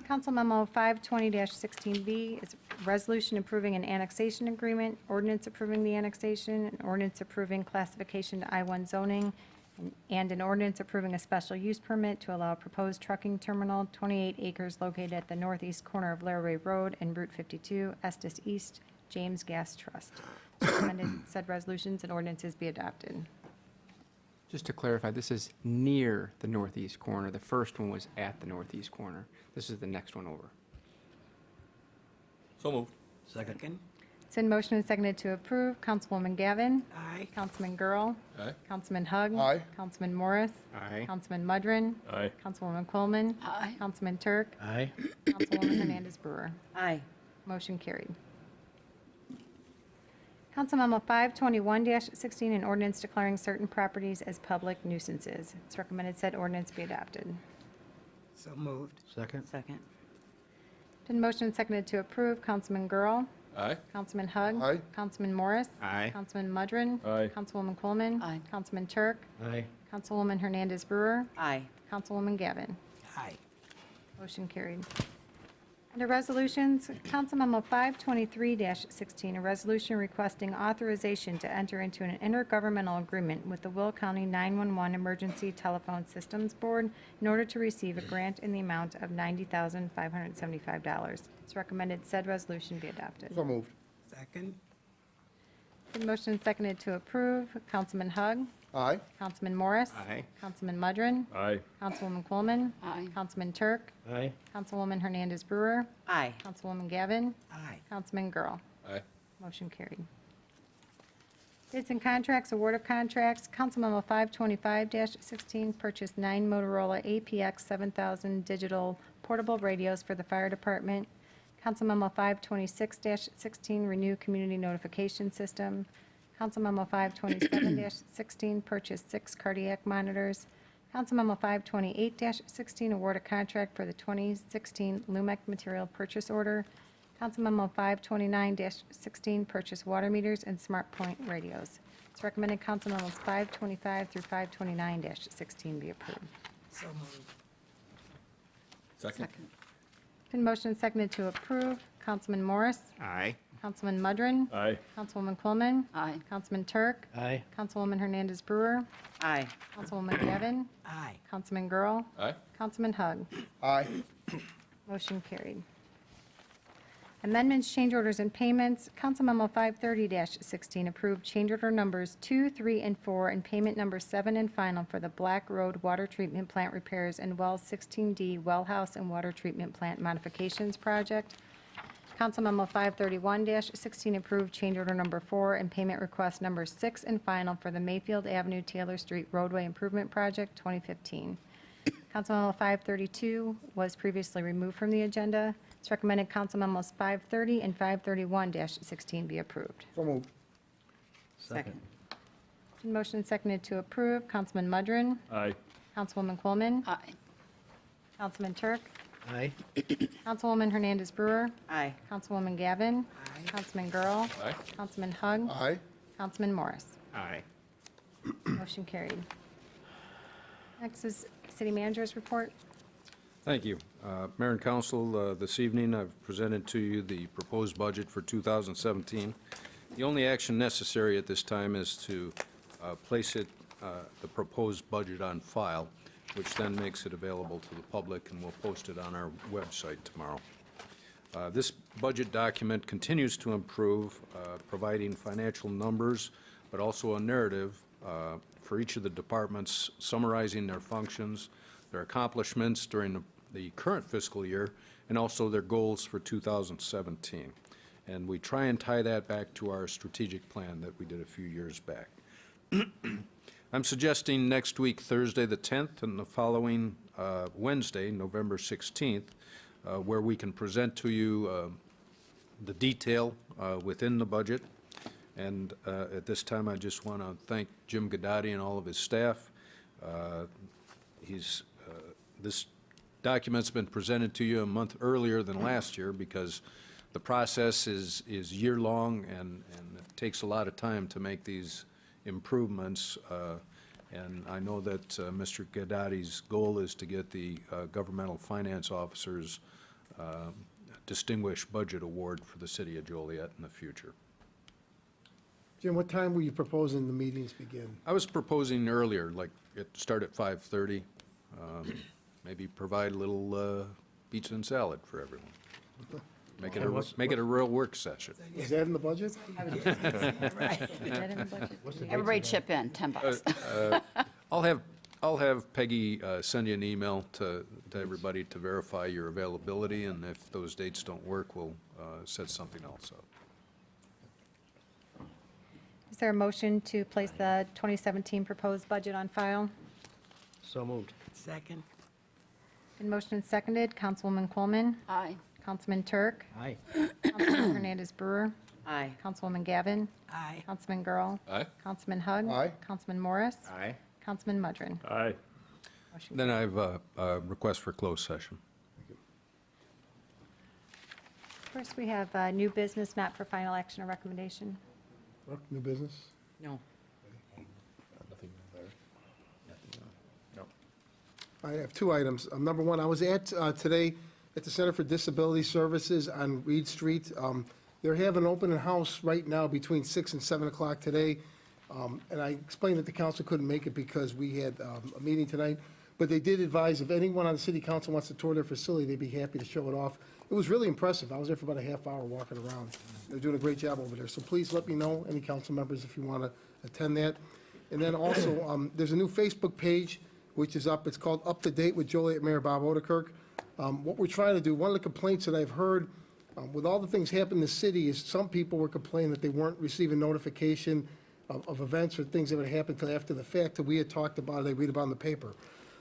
Council Memo 520-16B is a resolution approving an annexation agreement, ordinance approving the annexation, an ordinance approving classification to I-1 zoning, and an ordinance approving a special use permit to allow a proposed trucking terminal, 28 acres located at the northeast corner of Laraway Road and Route 52, Estes East, James Gas Trust. It's recommended said resolutions and ordinances be adopted. Just to clarify, this is near the northeast corner. The first one was at the northeast corner. This is the next one over. So moved. Second. It's in motion and seconded to approve. Councilwoman Gavin. Aye. Councilman Girl. Aye. Councilman Hug. Aye. Councilman Morris. Aye. Councilman Mudrin. Aye. Councilwoman Coleman. Aye. Councilman Turk. Aye. Councilwoman Hernandez Brewer. Aye. Motion carried. Council Memo 521-16, an ordinance declaring certain properties as public nuisances. It's recommended said ordinance be adopted. So moved. Second. Second. Been motioned and seconded to approve. Councilman Girl. Aye. Councilman Hug. Aye. Councilman Morris. Aye. Councilman Mudrin. Aye. Councilwoman Coleman. Aye. Councilman Turk. Aye. Councilwoman Hernandez Brewer. Aye. Councilwoman Gavin. Aye. Motion carried. Under resolutions, Council Memo 523-16, a resolution requesting authorization to enter into an intergovernmental agreement with the Will County 911 Emergency Telephone Systems Board in order to receive a grant in the amount of $90,575. It's recommended said resolution be adopted. So moved. Second. Been motion and seconded to approve. Councilman Hug. Aye. Councilman Morris. Aye. Councilman Mudrin. Aye. Councilwoman Coleman. Aye. Councilman Turk. Aye. Councilwoman Hernandez Brewer. Aye. Councilwoman Gavin. Aye. Councilman Girl. Aye. Motion carried. Bids and contracts, award of contracts, Council Memo 525-16, purchase 9 Motorola APX 7000 digital portable radios for the fire department. Council Memo 526-16, renew community notification system. Council Memo 527-16, purchase 6 cardiac monitors. Council Memo 528-16, award a contract for the 2016 Lumec material purchase order. Council Memo 529-16, purchase water meters and smart point radios. It's recommended council memos 525 through 529-16 be approved. So moved. Second? Been motion and seconded to approve. Councilman Morris? Aye. Councilman Mudrin? Aye. Councilwoman Quillman? Aye. Councilman Turk? Aye. Councilwoman Hernandez Brewer? Aye. Councilwoman Gavin? Aye. Councilman Girl? Aye. Councilman Hug? Aye. Motion carried. Amendments, change orders, and payments. Council Memo 530-16 approved change order numbers 2, 3, and 4, and payment number 7 and final for the Black Road Water Treatment Plant repairs and Well 16D Well House and Water Treatment Plant modifications project. Council Memo 531-16 approved change order number 4 and payment request number 6 and final for the Mayfield Avenue Taylor Street Roadway Improvement Project 2015. Council Memo 532 was previously removed from the agenda. It's recommended Council Memos 530 and 531-16 be approved. So moved. Second. Motion and seconded to approve. Councilman Mudrin. Aye. Councilwoman Quillman. Aye. Councilman Turk. Aye. Councilwoman Hernandez Brewer. Aye. Councilwoman Gavin. Councilman Girl. Aye. Councilman Hug. Aye. Councilman Morris. Aye. Motion carried. Next is City Manager's report. Thank you. Mayor and Council, this evening I've presented to you the proposed budget for 2017. The only action necessary at this time is to place the proposed budget on file, which then makes it available to the public, and we'll post it on our website tomorrow. This budget document continues to improve, providing financial numbers, but also a narrative for each of the departments, summarizing their functions, their accomplishments during the current fiscal year, and also their goals for 2017. And we try and tie that back to our strategic plan that we did a few years back. I'm suggesting next week, Thursday the 10th, and the following Wednesday, November 16th, where we can present to you the detail within the budget. And at this time, I just want to thank Jim Gadati and all of his staff. This document's been presented to you a month earlier than last year because the process is year-long, and it takes a lot of time to make these improvements. And I know that Mr. Gadati's goal is to get the Governmental Finance Officer's Distinguished Budget Award for the City of Joliet in the future. Jim, what time were you proposing the meetings begin? I was proposing earlier, like start at 5:30. Maybe provide a little pizza and salad for everyone. Make it a real work session. Is that in the budget? Is that in the budget? Everybody chip in, $10. I'll have Peggy send you an email to everybody to verify your availability, and if those dates don't work, we'll set something else up. Is there a motion to place the 2017 proposed budget on file? So moved. Second. Been motion and seconded. Councilwoman Quillman. Aye. Councilman Turk. Aye. Councilwoman Hernandez Brewer. Aye. Councilwoman Gavin. Aye. Councilman Girl. Aye. Councilman Hug. Aye. Councilman Morris. Aye. Councilman Mudrin. Aye. Motion Then I have a request for closed session. First, we have new business not for final action or recommendation. Brooke, new business? No. I have two items. Number one, I was at, today, at the Center for Disability Services on Reed Street. They're having an open house right now between 6 and 7 o'clock today. And I explained that the council couldn't make it because we had a meeting tonight. But they did advise if anyone on the city council wants to tour their facility, they'd be happy to show it off. It was really impressive. I was there for about a half hour walking around. They're doing a great job over there. So please let me know, any council members, if you want to attend that. And then also, there's a new Facebook page which is up. It's called Up to Date with Joliet Mayor Bob Odekirk. What we're trying to do, one of the complaints that I've heard with all the things happening in the city is some people were complaining that they weren't receiving notification of events or things that would happen until after the fact that we had talked about, they read about in the paper.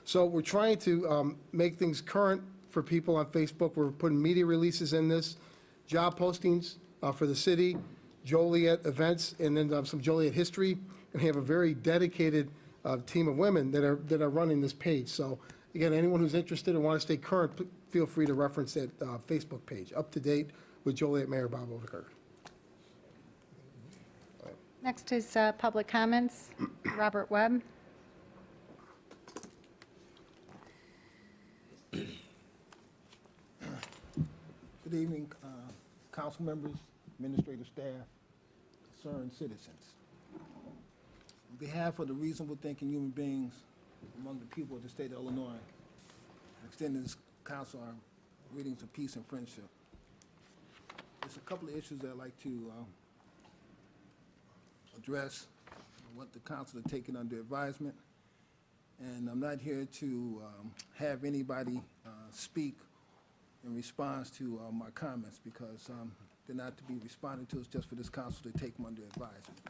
So we're trying to make things current for people on Facebook. We're putting media releases in this, job postings for the city, Joliet events, and then some Joliet history, and have a very dedicated team of women that are running this page. So again, anyone who's interested or want to stay current, feel free to reference that Facebook page, Up to Date with Joliet Mayor Bob Odekirk. Next is public comments. Robert Webb. Good evening, council members, administrative staff, concerned citizens. On behalf of the reasonable thinking human beings among the people of the state of Illinois, I extend to this council our greetings of peace and friendship. There's a couple of issues I'd like to address, what the council are taking under advisement. And I'm not here to have anybody speak in response to my comments, because they're not to be responded to. It's just for this council to take them under advisement.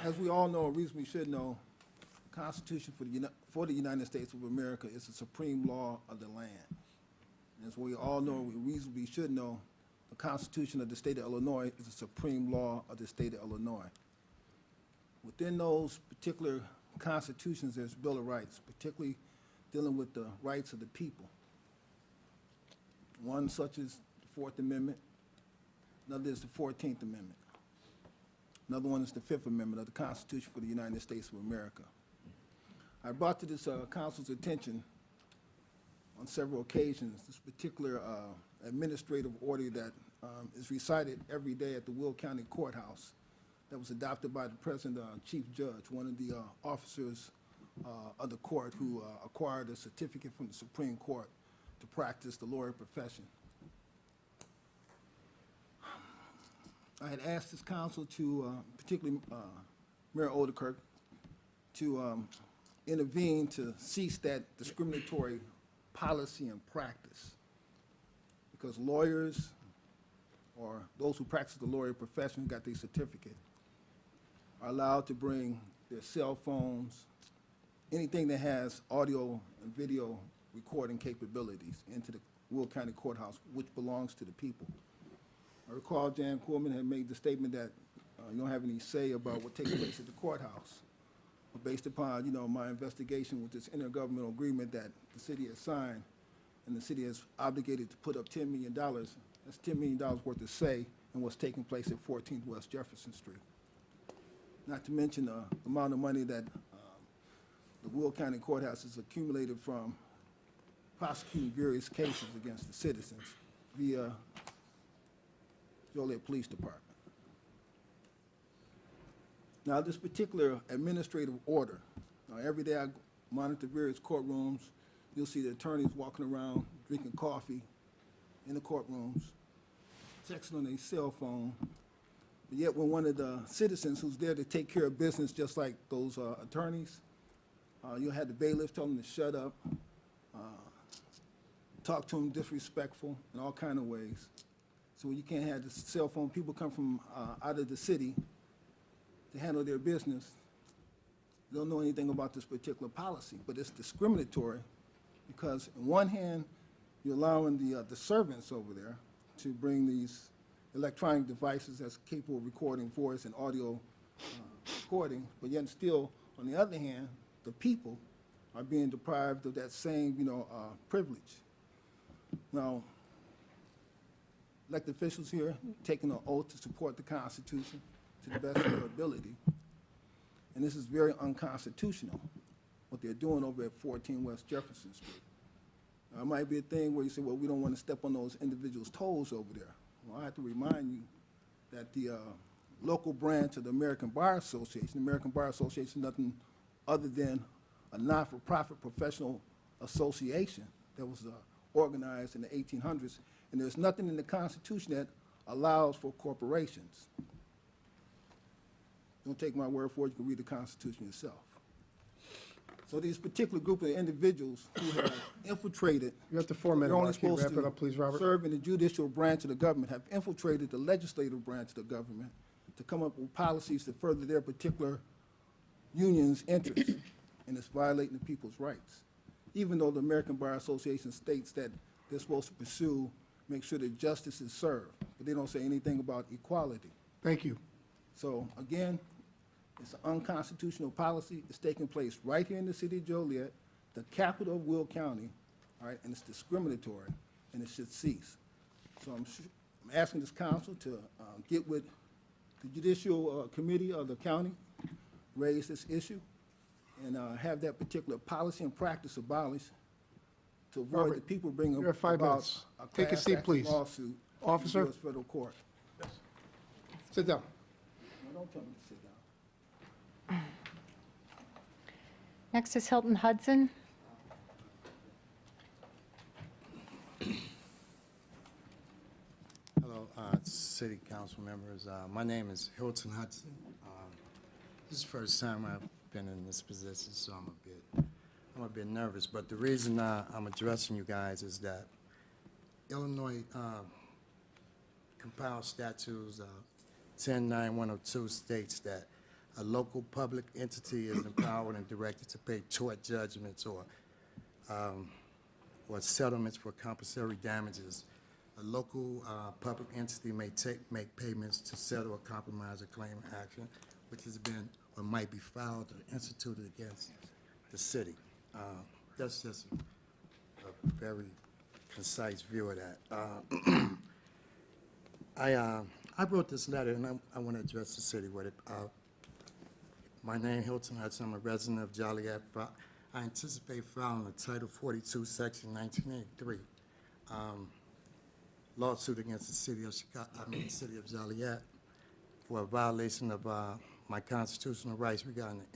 As we all know, or reasonably should know, the Constitution for the United States of America is the supreme law of the land. And as we all know, we reasonably should know, the Constitution of the state of Illinois is the supreme law of the state of Illinois. Within those particular constitutions, there's a Bill of Rights, particularly dealing with the rights of the people. One such as the 4th Amendment, another is the 14th Amendment. Another one is the 5th Amendment of the Constitution for the United States of America. I brought to this council's attention on several occasions this particular administrative order that is recited every day at the Will County Courthouse that was adopted by the President Chief Judge, one of the officers of the court who acquired a certificate from the Supreme Court to practice the lawyer profession. I had asked this council to, particularly Mayor Odekirk, to intervene to cease that discriminatory policy and practice, because lawyers or those who practice the lawyer profession who got their certificate are allowed to bring their cell phones, anything that has audio and video recording capabilities into the Will County Courthouse, which belongs to the people. I recall Jan Coleman had made the statement that you don't have any say about what takes place at the courthouse. But based upon, my investigation with this intergovernmental agreement that the city has signed, and the city is obligated to put up $10 million, that's $10 million worth of say in what's taking place at 14th West Jefferson Street. Not to mention the amount of money that the Will County Courthouse has accumulated from prosecuting various cases against the citizens via Joliet Police Department. Now, this particular administrative order, every day I monitor various courtrooms, you'll see the attorneys walking around drinking coffee in the courtrooms, texting on their cell phone. But yet when one of the citizens who's there to take care of business just like those attorneys, you'll have the bailiff tell them to shut up, talk to them disrespectful in all kind of ways. So you can't have the cell phone. People come from out of the city to handle their business. They don't know anything about this particular policy, but it's discriminatory because on one hand, you're allowing the servants over there to bring these electronic devices that's capable of recording voice and audio recording, but yet still, on the other hand, the people are being deprived of that same, privilege. Now, elected officials here taking an oath to support the Constitution to the best of their ability, and this is very unconstitutional, what they're doing over at 14 West Jefferson Street. Now, it might be a thing where you say, well, we don't want to step on those individuals' toes over there. Well, I have to remind you that the local branch of the American Bar Association, the American Bar Association is nothing other than a not-for-profit professional association that was organized in the 1800s, and there's nothing in the Constitution that allows for corporations. Don't take my word for it, you can read the Constitution yourself. So these particular group of individuals who have infiltrated, You have the 4-minute they're only mark. Can you supposed wrap it to up, please, Robert? serve in the judicial branch of the government, have infiltrated the legislative branch of the government to come up with policies to further their particular union's interests, and it's violating the people's rights. Even though the American Bar Association states that they're supposed to pursue, make sure that justice is served, but they don't say anything about equality. Thank you. So again, it's an unconstitutional policy. It's taking place right here in the city of Joliet, the capital of Will County, all right, and it's discriminatory, and it should cease. So I'm asking this council to get with the judicial committee of the county raise this issue and have that particular policy and practice abolished to avoid the Robert, people bringing you have 5 about minutes. a Take a class seat, action please. lawsuit in the Officer? U.S. federal court. Sit down. No, don't tell me to sit down. Next is Hilton Hudson. Hello, city council members. My name is Hilton Hudson. This is the first time I've been in this position, so I'm a bit nervous. But the reason I'm addressing you guys is that Illinois compiled statutes 109102 states that a local public entity is empowered and directed to pay tort judgments or settlements for compensatory damages. A local public entity may make payments to settle a compromise or claim or action which has been or might be filed or instituted against the city. That's just a very concise view of that. I wrote this letter, and I want to address the city with it. My name is Hilton Hudson. I'm a resident of Joliet. I anticipate filing a Title 42, Section 1983 lawsuit against the city of the city of Joliet for a violation of my constitutional rights regarding an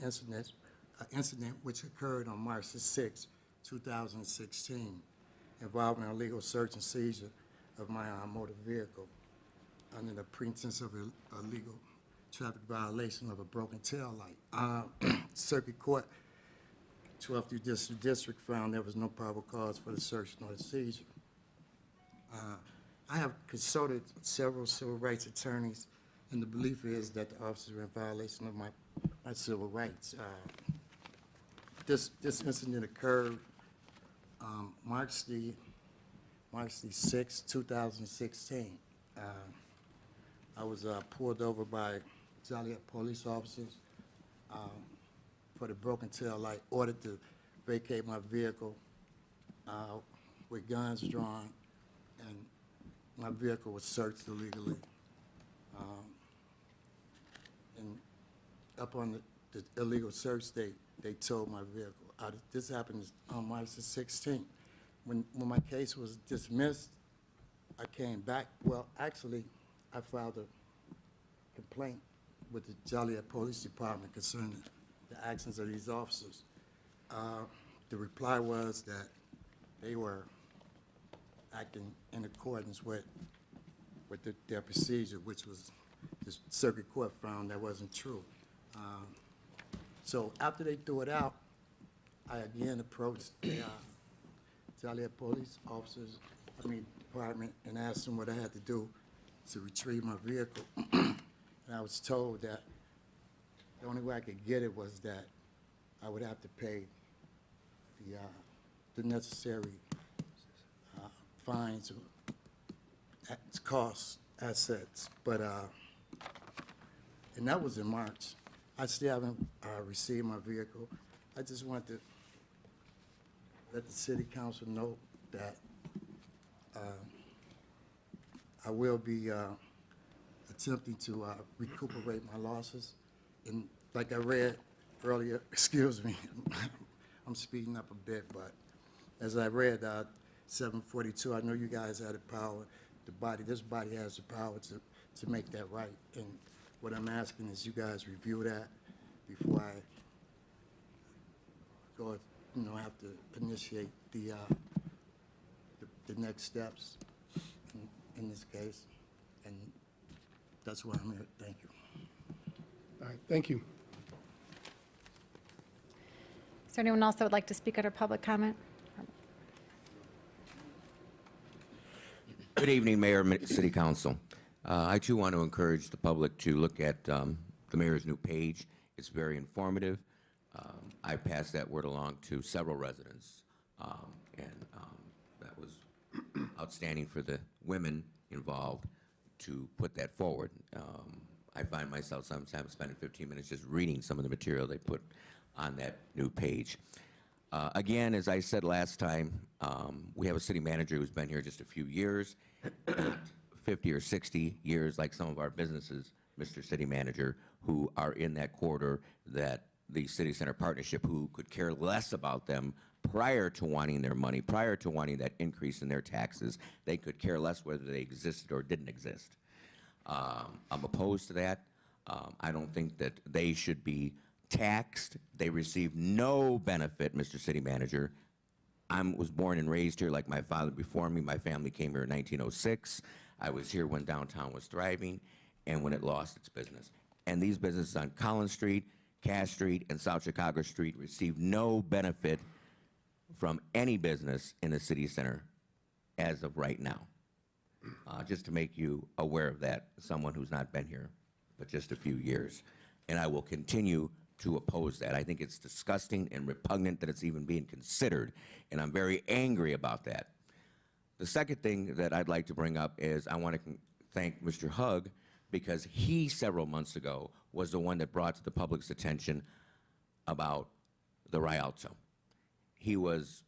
incident which occurred on March the 6th, 2016, involving an illegal search and seizure of my motor vehicle under the pretense of a illegal traffic violation of a broken tail light. Circuit Court, 12th District found there was no probable cause for the search nor the seizure. I have consulted several civil rights attorneys, and the belief is that the officers were in violation of my civil rights. This incident occurred March the 6th, 2016. I was pulled over by Joliet police officers for the broken tail light, ordered to vacate my vehicle with guns drawn, and my vehicle was searched illegally. And up on the illegal search, they towed my vehicle. This happened on March the 16th. When my case was dismissed, I came back. Well, actually, I filed a complaint with the Joliet Police Department concerning the actions of these officers. The reply was that they were acting in accordance with their procedure, which was the circuit court found that wasn't true. So after they threw it out, I again approached the Joliet police department and asked them what I had to do to retrieve my vehicle. And I was told that the only way I could get it was that I would have to pay the necessary fines or costs, assets. But, and that was in March. I still haven't received my vehicle. I just want to let the city council know that I will be attempting to recuperate my losses. And like I read earlier, excuse me, I'm speeding up a bit, but as I read 742, I know you guys had the power, this body has the power to make that right. And what I'm asking is you guys review that before I go, have to initiate the next steps in this case. And that's why I'm here. Thank you. All right, thank you. Is there anyone else that would like to speak under public comment? Good evening, Mayor, City Council. I too want to encourage the public to look at the mayor's new page. It's very informative. I passed that word along to several residents, and that was outstanding for the women involved to put that forward. I find myself sometimes spending 15 minutes just reading some of the material they put on that new page. Again, as I said last time, we have a city manager who's been here just a few years, not 50 or 60 years like some of our businesses Mr. City Manager, who are in that quarter that the City Center Partnership, who could care less about them prior to wanting their money, prior to wanting that increase in their taxes. They could care less whether they existed or didn't exist. I'm opposed to that. I don't think that they should be taxed. They receive no benefit, Mr. City Manager. I was born and raised here like my father before me. My family came here in 1906. I was here when downtown was thriving and when it lost its business. And these businesses on Collins Street, Cass Street, and South Chicago Street receive no benefit from any business in the city center as of right now. Just to make you aware of that, someone who's not been here but just a few years. And I will continue to oppose that. I think it's disgusting and repugnant that it's even being considered, and I'm very angry about that. The second thing that I'd like to bring up is I want to thank Mr. Hugg, because he, several months ago, was the one that brought to the public's attention about the Rialto. He was,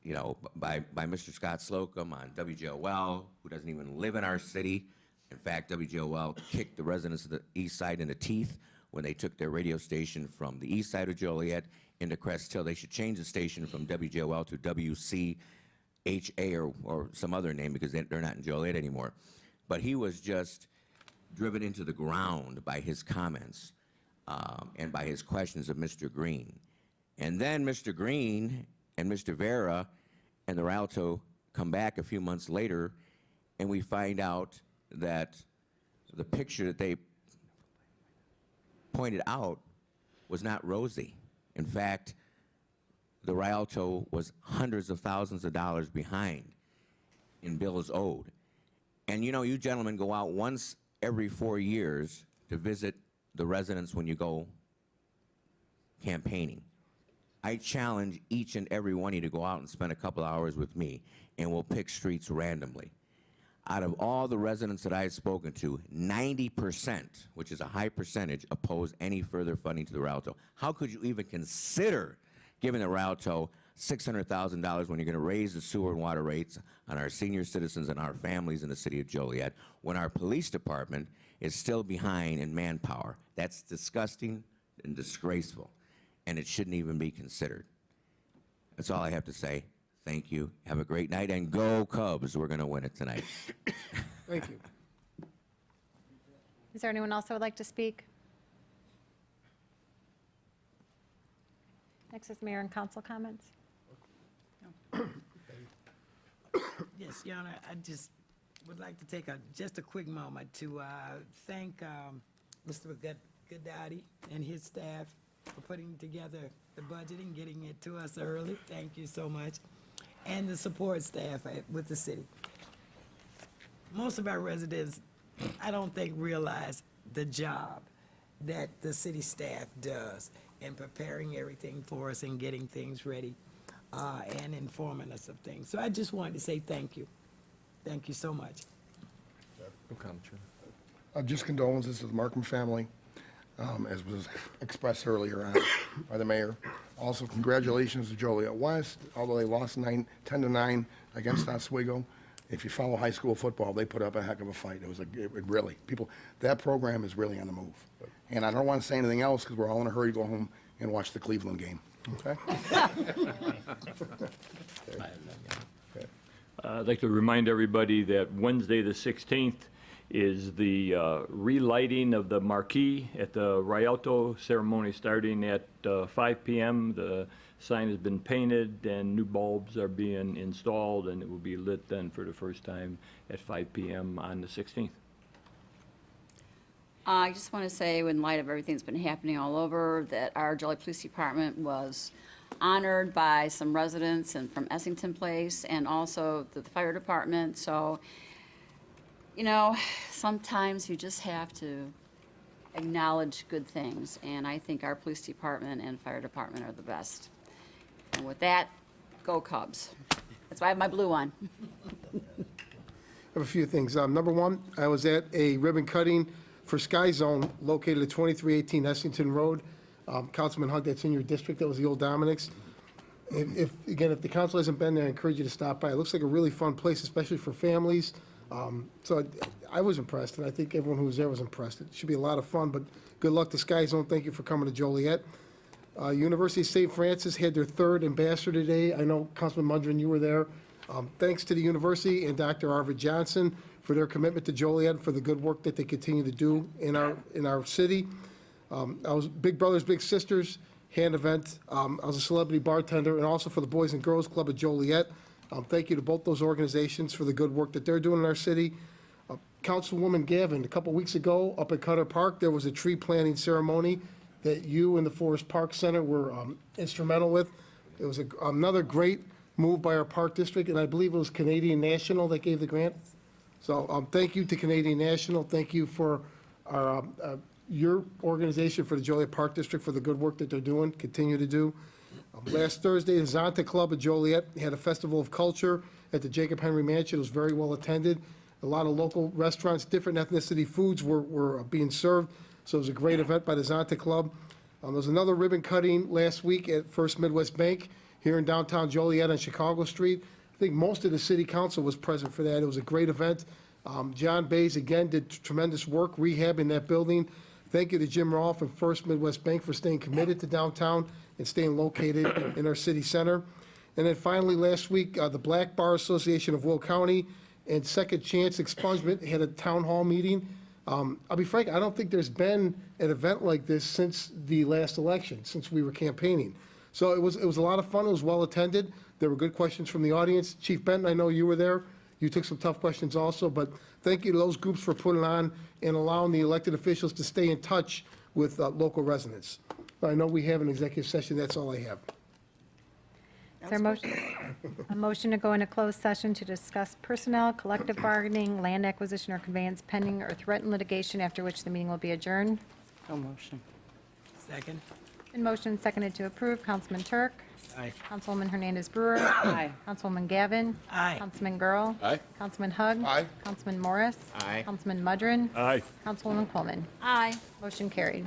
you know, by Mr. Scott Slocum on WJOL, who doesn't even live in our city. In fact, WJOL kicked the residents of the east side in the teeth when they took their radio station from the east side of Joliet into Crest Hill. They should change the station from WJOL to WCHA or some other name, because they're not in Joliet anymore. But he was just driven into the ground by his comments and by his questions of Mr. Green. And then Mr. Green and Mr. Vera and the Rialto come back a few months later, and we find out that the picture that they pointed out was not rosy. In fact, the Rialto was hundreds of thousands of dollars behind in bills owed. And you know, you gentlemen go out once every 4 years to visit the residents when you go campaigning. I challenge each and every one of you to go out and spend a couple hours with me, and we'll pick streets randomly. Out of all the residents that I've spoken to, 90%, which is a high percentage, oppose any further funding to the Rialto. How could you even consider giving the Rialto $600,000 when you're going to raise the sewer and water rates on our senior citizens and our families in the city of Joliet, when our police department is still behind in manpower? That's disgusting and disgraceful, and it shouldn't even be considered. That's all I have to say. Thank you. Have a great night, and go Cubs. We're going to win it tonight. Thank you. Is there anyone else who would like to speak? Next is mayor and council comments. Yes, Your Honor, I just would like to take just a quick moment to thank Mr. Gadadi and his staff for putting together the budget and getting it to us early. Thank you so much. And the support staff with the city. Most of our residents, I don't think, realize the job that the city staff does in preparing everything for us and getting things ready and informing us of things. So I just wanted to say thank you. Thank you so much. No comment, Chairman. Just condolences to the Markham family, as was expressed earlier on by the mayor. Also, congratulations to Joliet West, although they lost 10-9 against Oswego. If you follow high school football, they put up a heck of a fight. It really, that program is really on the move. And I don't want to say anything else because we're all in a hurry to go home and watch the Cleveland game. Okay? I'd like to remind everybody that Wednesday, the 16th, is the relighting of the marquee at the Rialto, ceremony starting at 5 p.m. The sign has been painted and new bulbs are being installed, and it will be lit then for the first time at 5 p.m. on the 16th. I just want to say, in light of everything that's been happening all over, that our Joliet Police Department was honored by some residents and from Essington Place and also the fire department. So, you know, sometimes you just have to acknowledge good things, and I think our police department and fire department are the best. And with that, go Cubs. That's why I have my blue on. I have a few things. Number one, I was at a ribbon cutting for Sky Zone located at 2318 Essington Road. Councilman Hunt, that's in your district. That was the old Dominic's. If the council hasn't been there, I encourage you to stop by. It looks like a really fun place, especially for families. So I was impressed, and I think everyone who was there was impressed. It should be a lot of fun, but good luck to Sky Zone. Thank you for coming to Joliet. University of St. Francis had their third ambassador today. I know, Councilman Mundrin, you were there. Thanks to the university and Dr. Arvid Johnson for their commitment to Joliet, for the good work that they continue to do in our city. I was Big Brothers Big Sisters hand event. I was a celebrity bartender, and also for the Boys and Girls Club of Joliet. Thank you to both those organizations for the good work that they're doing in our city. Councilwoman Gavin, a couple weeks ago up at Cutter Park, there was a tree planting ceremony that you and the Forest Park Center were instrumental with. It was another great move by our park district, and I believe it was Canadian National that gave the grant. So thank you to Canadian National. Thank you for your organization, for the Joliet Park District, for the good work that they're doing, continue to do. Last Thursday, the Zonta Club of Joliet had a festival of culture at the Jacob Henry Mansion. It was very well attended. A lot of local restaurants, different ethnicity foods were being served, so it was a great event by the Zonta Club. There was another ribbon cutting last week at First Midwest Bank here in downtown Joliet on Chicago Street. I think most of the city council was present for that. It was a great event. John Bays, again, did tremendous work rehabbing that building. Thank you to Jim Rolfe and First Midwest Bank for staying committed to downtown and staying located in our city center. And then finally, last week, the Black Bar Association of Will County and Second Chance Expungement had a town hall meeting. I'll be frank, I don't think there's been an event like this since the last election, since we were campaigning. So it was a lot of fun. It was well attended. There were good questions from the audience. Chief Benton, I know you were there. You took some tough questions also, but thank you to those groups for putting on and allowing the elected officials to stay in touch with local residents. I know we have an executive session. That's all I have. Is there a motion to go into closed session to discuss personnel, collective bargaining, land acquisition or conveyance pending or threatened litigation, after which the meeting will be adjourned? No motion. Second. In motion, seconded to approve, Councilman Turk. Aye. Councilwoman Hernandez Brewer. Aye. Councilwoman Gavin. Aye. Councilman Girl. Aye. Councilman Hug. Aye. Councilman Morris. Aye. Councilman Mudrin. Aye. Councilwoman Coleman. Aye. Motion carried.